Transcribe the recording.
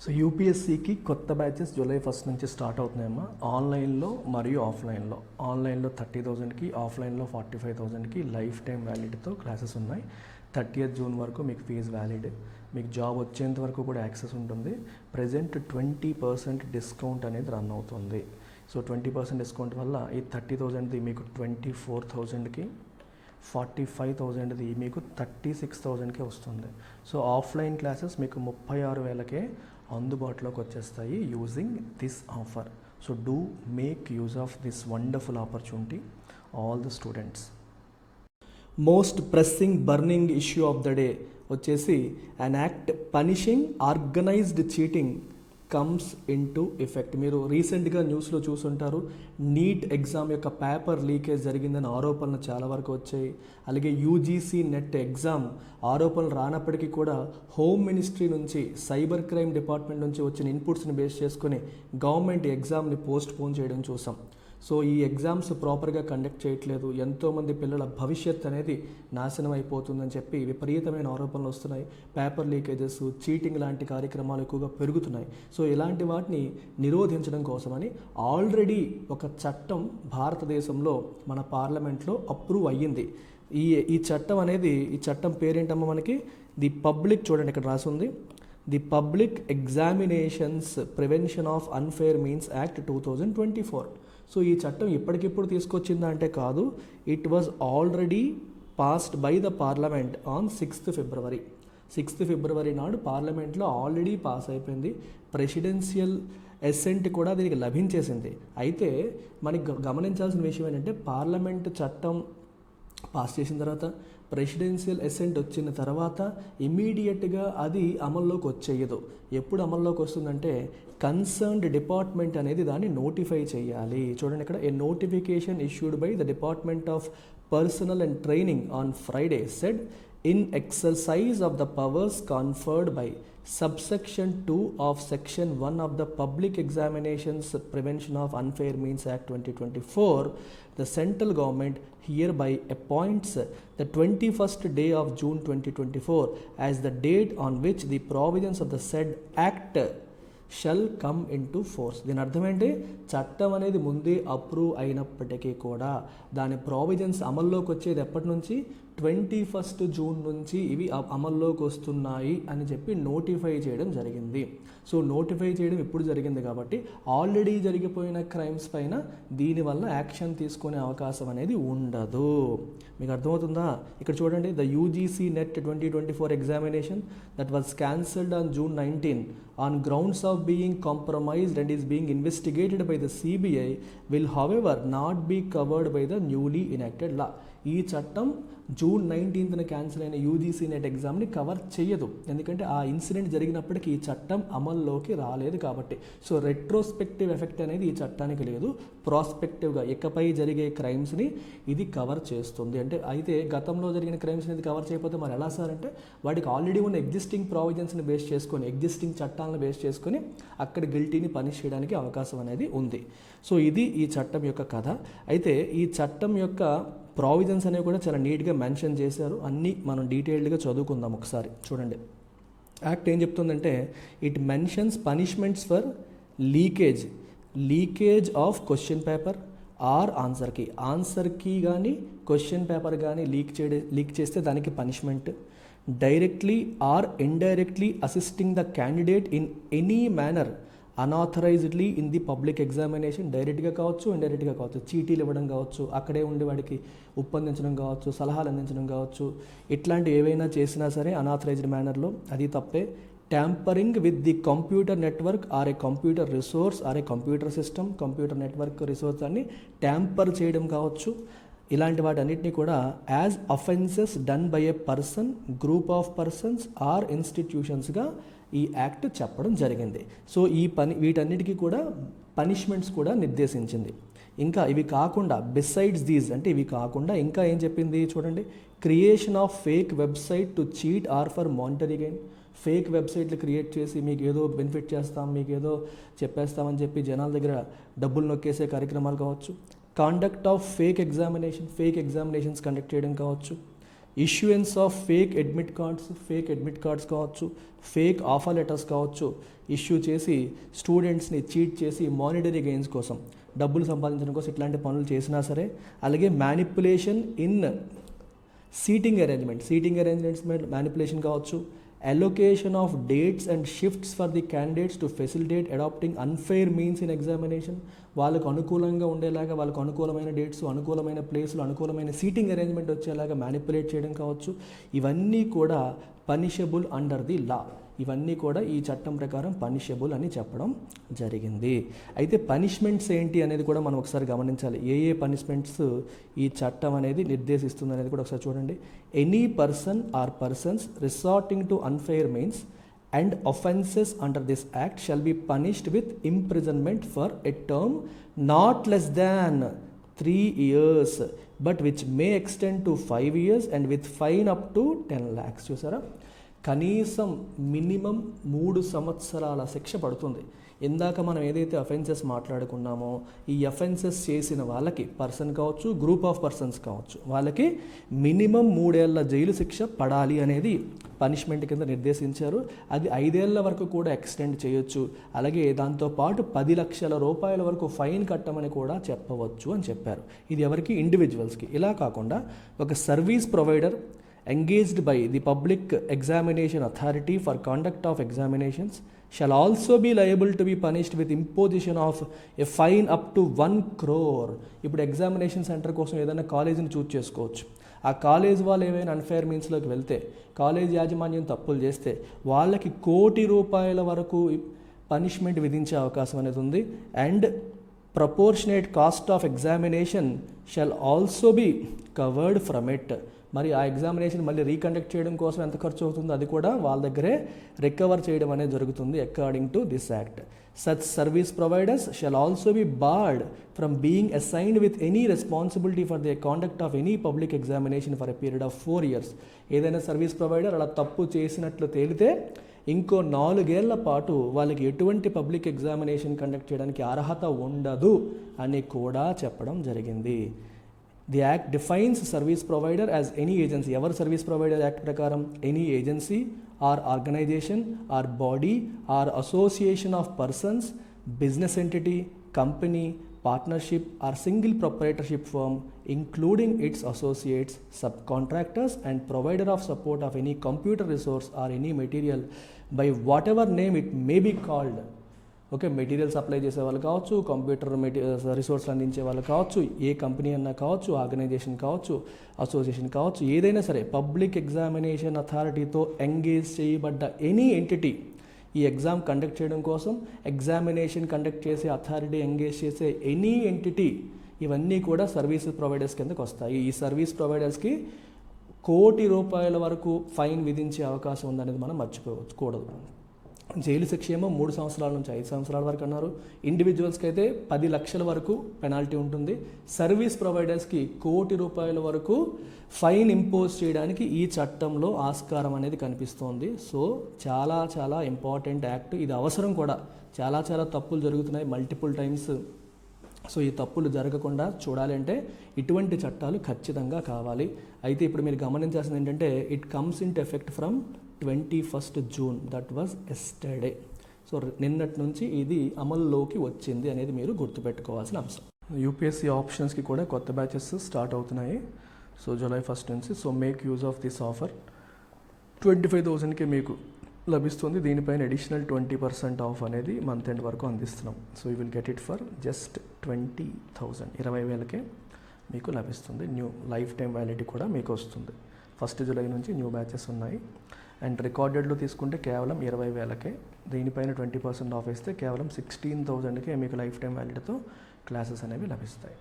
So యూపీఎస్సికి కొత్త batches July 1 నుంచి start అవుతున్నాయమ్మా. ఆన్లైన్లో మరియు ఆఫ్లైన్లో. ఆన్లైన్లో 30,000కి, ఆఫ్లైన్లో 45,000కి లైఫ్ టైం వ్యాలిడిటీతో క్లాసెస్ ఉన్నాయి. 30th జూన్ వరకు మీకు ఫీజు వ్యాలిడ్. మీకు జాబ్ వచ్చేంత వరకు కూడా యాక్సెస్ ఉంటుంది. ప్రజెంట్ 20% డిస్కౌంట్ అనేది రన్ అవుతుంది. సో 20% డిస్కౌంట్ వల్ల ఈ 30,000ది మీకు 24,000కి, 45,000ది మీకు 36,000కి వస్తుంది. సో ఆఫ్లైన్ క్లాసెస్ మీకు 36,000కే అందుబాటులోకి వచ్చేస్తాయి using this offer. So do make use of this wonderful opportunity all the students. Most pressing burning issue of the day వచ్చేసి an act punishing organised cheating comes into effect. మీరు రీసెంట్గా న్యూస్లో చూసుంటారు. NEET exam యొక్క paper leakage జరిగిందని ఆరోపణలు చాలా వరకు వచ్చాయి. అలాగే యూజీసీ నెట్ ఎగ్జామ్ ఆరోపణలు రానప్పటికీ కూడా హోమ్ మినిస్ట్రీ నుంచి, సైబర్ క్రైమ్ డిపార్ట్మెంట్ నుంచి వచ్చిన ఇన్పుట్స్ని బేస్ చేసుకుని గవర్నమెంట్ ఎగ్జామ్ని పోస్ట్ పోన్ చేయడం చూసాం. సో ఈ ఎగ్జామ్స్ ప్రాపర్గా కండక్ట్ చేయట్లేదు, ఎంతోమంది పిల్లల భవిష్యత్ అనేది నాశనం అయిపోతుందని చెప్పి విపరీతమైన ఆరోపణలు వస్తున్నాయి. పేపర్ లీకేజెస్, చీటింగ్ లాంటి కార్యక్రమాలు ఎక్కువగా పెరుగుతున్నాయి. సో ఇలాంటి వాటిని నిరోధించడం కోసమని ఆల్రెడీ ఒక చట్టం భారతదేశంలో మన పార్లమెంట్లో అప్రూవ్ అయ్యింది. ఈ చట్టం అనేది, ఈ చట్టం పేరేంటమ్మా మనకి, ది పబ్లిక్, చూడండి ఇక్కడ రాసి ఉంది, the public examinations prevention of unfair means act 2024. So ఈ చట్టం ఇప్పటికిప్పుడు తీసుకొచ్చిందా అంటే కాదు, it was already passed by the parliament on 6th February. 6th February నాడు పార్లమెంట్లో ఆల్రెడీ పాస్ అయిపోయింది. ప్రెసిడెన్షియల్ అసెంట్ కూడా దీనికి లభించేసింది. అయితే మనకి గమనించాల్సిన విషయం ఏంటంటే, పార్లమెంట్ చట్టం పాస్ చేసిన తర్వాత, ప్రెసిడెన్షియల్ అసెంట్ వచ్చిన తర్వాత ఇమీడియట్గా అది అమల్లోకి వచ్చేయదు. ఎప్పుడు అమల్లోకి వస్తుందంటే, కన్సర్న్డ్ డిపార్ట్మెంట్ అనేది దాన్ని నోటిఫై చేయాలి. చూడండి ఇక్కడ, a notification issued by the department of personnel and training on Friday said in exercise of the powers conferred by subsection 2 of section 1 of the Public Examinations Prevention of Unfair Means Act 2024, the central government hereby appoints the 21st day of June 2024 as the date on which the provisions of the said act shall come in to force. దీని అర్థం ఏంటి, చట్టం అనేది ముందే approve అయినప్పటికీ కూడా దాని provisions అమల్లోకి వచ్చేది ఎప్పటి నుంచి, 21st జూన్ నుంచి ఇవి అమల్లోకి వస్తున్నాయి అని చెప్పి నోటిఫై చేయడం జరిగింది. సో నోటిఫై చేయడం ఇప్పుడు జరిగింది కాబట్టి ఆల్రెడీ జరిగిపోయిన క్రైమ్స్ పైన దీనివల్ల యాక్షన్ తీసుకునే అవకాశం అనేది ఉండదు. మీకు అర్థమవుతుందా? ఇక్కడ చూడండి, the UGC net 2024 examination that was cancelled on June 19 on grounds of being compromised and is being investigated by the CBI will however not be covered by the newly enacted law. ఈ చట్టం June 19th cancel అయిన UGC net ఎగ్జామ్ని cover చేయదు. ఎందుకంటే ఆ incident జరిగినప్పటికీ ఈ చట్టం అమల్లోకి రాలేదు కాబట్టి. సో రెట్రోస్పెక్టివ్ ఎఫెక్ట్ అనేది ఈ చట్టానికి లేదు. ప్రాస్పెక్టివ్గా ఇకపై జరిగే క్రైమ్స్ని ఇది కవర్ చేస్తుంది. అంటే అయితే గతంలో జరిగిన క్రైమ్స్ని ఇది కవర్ చేయకపోతే మరి ఎలా సార్ అంటే, వాటికి ఆల్రెడీ ఉన్న ఎగ్జిస్టింగ్ ప్రావిజన్స్ని బేస్ చేసుకొని, ఎగ్జిస్టింగ్ చట్టాలను బేస్ చేసుకొని అక్కడ గిల్టీని పనిష్ చేయడానికి అవకాశం అనేది ఉంది. సో ఇది ఈ చట్టం యొక్క కథ. అయితే ఈ చట్టం యొక్క ప్రావిజన్స్ అనేవి కూడా చాలా నీట్గా మెన్షన్ చేశారు. అన్నీ మనం డీటెయిల్డ్గా చదువుకుందాం ఒకసారి. చూడండి, యాక్ట్ ఏం చెప్తుందంటే, it mentions punishments for leakage of question paper or answer key కానీ క్వశ్చన్ పేపర్ కానీ లీక్ చేస్తే దానికి punishment. Directly or indirectly assisting the candidate in any manner unauthorisedly in the public examination. డైరెక్ట్గా కావచ్చు, ఇండైరెక్ట్గా కావచ్చు, చీటీలు ఇవ్వడం కావచ్చు, అక్కడే ఉండి వాడికి ఉప్పందించడం కావచ్చు, సలహాలు అందించడం కావచ్చు, ఇట్లాంటి ఏవైనా చేసినా సరే అన్ఆథరైజ్డ్ మేనర్లో అది తప్పే. Tampering with the computer network or a computer resource or a computer system, computer network resource అన్ని ట్యాంపర్ చేయడం కావచ్చు. ఇలాంటి వాటన్నిటిని కూడా as offences done by a person, group of persons or ఇన్స్టిట్యూషన్స్గా ఈ యాక్ట్ చెప్పడం జరిగింది. సో వీటన్నిటికీ కూడా పనిష్మెంట్స్ కూడా నిర్దేశించింది. ఇంకా ఇవి కాకుండా బిసైడ్స్ దీస్, అంటే ఇవి కాకుండా ఇంకా ఏం చెప్పింది చూడండి, creation of fake website to cheat or for monetary gain. Fake వెబ్సైట్లు క్రియేట్ చేసి మీకు ఏదో బెనిఫిట్ చేస్తాం, మీకు ఏదో చెప్పేస్తామని చెప్పి జనాల దగ్గర డబ్బులు నొక్కేసే కార్యక్రమాలు కావచ్చు. Conduct of fake examinations conduct చేయడం కావచ్చు. Issuance of fake admit cards కావచ్చు, ఫేక్ ఆఫర్ లెటర్స్ కావచ్చు, ఇష్యూ చేసి స్టూడెంట్స్ని చీట్ చేసి మానిటరీ గెయిన్స్ కోసం, డబ్బులు సంపాదించడం కోసం ఇట్లాంటి పనులు చేసినా సరే, అలాగే manipulation in seating arrangements manipulation కావచ్చు, allocation of dates and shifts for the candidates to facilitate adopting unfair means in examination, వాళ్ళకు అనుకూలంగా ఉండేలాగా, వాళ్ళకు అనుకూలమైన డేట్స్, అనుకూలమైన ప్లేస్లు, అనుకూలమైన సీటింగ్ అరేంజ్మెంట్ వచ్చేలాగా మ్యానిపులేట్ చేయడం కావచ్చు. ఇవన్నీ కూడా పనిషబుల్ అండర్ ది లా. ఇవన్నీ కూడా ఈ చట్టం ప్రకారం పనిషబుల్ అని చెప్పడం జరిగింది. అయితే పనిష్మెంట్స్ ఏంటి అనేది కూడా మనం ఒకసారి గమనించాలి. ఏ పనిష్మెంట్స్ ఈ చట్టం అనేది నిర్దేశిస్తుంది అనేది కూడా ఒకసారి చూడండి. Any person or persons resorting to unfair means and offences under this act shall be punished with imprisonment for a term not less than 3 years but which may extend to 5 years and with fine up to 10 lakhs. చూసారా, కనీసం minimum 3 సంవత్సరాల శిక్ష పడుతుంది. ఇందాక మనం ఏదైతే offences మాట్లాడుకున్నామో, ఈ offences చేసిన వాళ్ళకి, పర్సన్ కావచ్చు, గ్రూప్ ఆఫ్ పర్సన్స్ కావచ్చు, వాళ్ళకి మినిమం 3 ఏళ్ల జైలు శిక్ష పడాలి అనేది పనిష్మెంట్ కింద నిర్దేశించారు. అది 5 ఏళ్ల వరకు కూడా ఎక్స్టెండ్ చేయొచ్చు. అలాగే దాంతోపాటు 10 లక్షల రూపాయల వరకు ఫైన్ కట్టమని కూడా చెప్పవచ్చు అని చెప్పారు. ఇది ఎవరికి? ఇండివిజువల్స్కి. ఇలా కాకుండా ఒక service provider engaged by the public examination authority for conduct of examinations shall also be liable to be punished with imposition of a fine up to 1 crore. ఇప్పుడు ఎగ్జామినేషన్ సెంటర్ కోసం ఏదైనా కాలేజీని చూస్ చేసుకోవచ్చు. ఆ కాలేజ్ వాళ్ళు ఏమైనా అన్ఫేర్ మీన్స్లోకి వెళ్తే, college యాజమాన్యం తప్పులు చేస్తే వాళ్ళకి 1 కోటి రూపాయల వరకు పనిష్మెంట్ విధించే అవకాశం అనేది ఉంది. And proportionate cost of examination shall also be covered from it. మరి ఆ ఎగ్జామినేషన్ మళ్ళీ రీకండక్ట్ చేయడం కోసం ఎంత ఖర్చు అవుతుందో అది కూడా వాళ్ళ దగ్గరే రికవర్ చేయడం అనేది జరుగుతుంది according to this act. Such service providers shall also be board from being assigned with any responsibility for the conduct of any public examination for a period of 4 years. ఏదైనా సర్వీస్ ప్రొవైడర్ అలా తప్పు చేసినట్లు తేలితే ఇంకో 4 ఏళ్ల పాటు వాళ్ళకి ఎటువంటి పబ్లిక్ ఎగ్జామినేషన్ కండక్ట్ చేయడానికి అర్హత ఉండదు అని కూడా చెప్పడం జరిగింది. The Act defines service provider as any agency. ఎవరు సర్వీస్ ప్రొవైడర్ యాక్ట్ ప్రకారం? Any agency or organisation or body or association of persons, business entity, company, partnership or single proprietorship firm including its associates, subcontractors and provider of support of any computer resource or any material by whatever name it may be called. Okay, material supply చేసే వాళ్ళు కావచ్చు, computer రిసోర్స్లు అందించే వాళ్ళు కావచ్చు, ఏ company అన్నా కావచ్చు, organisation కావచ్చు, association కావచ్చు, ఏదైనా సరే పబ్లిక్ ఎగ్జామినేషన్ అథారిటీతో ఎంగేజ్ చేయబడ్డ ఎనీ ఎంటిటీ, ఈ ఎగ్జామ్ కండక్ట్ చేయడం కోసం ఎగ్జామినేషన్ కండక్ట్ చేసే అథారిటీ ఎంగేజ్ చేసే ఎనీ ఎంటిటీ, ఇవన్నీ కూడా సర్వీస్ ప్రొవైడర్స్ కిందకు వస్తాయి. ఈ సర్వీస్ ప్రొవైడర్స్కి 1 కోటి రూపాయల వరకు ఫైన్ విధించే అవకాశం ఉందనేది మనం మర్చిపోకూడదు. జైలు శిక్ష ఏమో 3 సంవత్సరాల నుంచి 5 సంవత్సరాల వరకు అన్నారు. ఇండివిజువల్స్కి అయితే 10 లక్షల వరకు పెనాల్టీ ఉంటుంది. సర్వీస్ ప్రొవైడర్స్కి 1 కోటి రూపాయల వరకు ఫైన్ ఇంపోజ్ చేయడానికి ఈ చట్టంలో ఆస్కారం అనేది కనిపిస్తోంది. సో చాలా చాలా ఇంపార్టెంట్ యాక్ట్, ఇది అవసరం కూడా. చాలా చాలా తప్పులు జరుగుతున్నాయి మల్టిపుల్ టైమ్స్. సో ఈ తప్పులు జరగకుండా చూడాలి అంటే ఇటువంటి చట్టాలు ఖచ్చితంగా కావాలి. అయితే ఇప్పుడు మీరు గమనించాల్సింది ఏంటంటే it comes into effect from 21st June, that was yesterday. So నిన్నటి నుంచి ఇది అమల్లోకి వచ్చింది అనేది మీరు గుర్తుపెట్టుకోవాల్సిన అంశం. యూపీఎస్సీ ఆప్షన్స్కి కూడా కొత్త బ్యాచెస్ స్టార్ట్ అవుతున్నాయి. సో July 1st నుంచి. So make use of this offer. 25,000కి మీకు లభిస్తుంది. దీనిపైన అడిషనల్ 20% ఆఫ్ అనేది మంత్ ఎండ్ వరకు అందిస్తున్నాం. So you will get it for just 20,000, 20,000కే మీకు లభిస్తుంది. న్యూ లైఫ్ టైం వ్యాలిడిటీ కూడా మీకు వస్తుంది. 1st July నుంచి న్యూ బ్యాచెస్ ఉన్నాయి. అండ్ రికార్డెడ్లో తీసుకుంటే కేవలం 20,000కే, దీనిపైన 20% ఆఫ్ ఇస్తే కేవలం 16,000కే మీకు లైఫ్ టైం వ్యాలిడిటీతో క్లాసెస్ అనేవి లభిస్తాయి.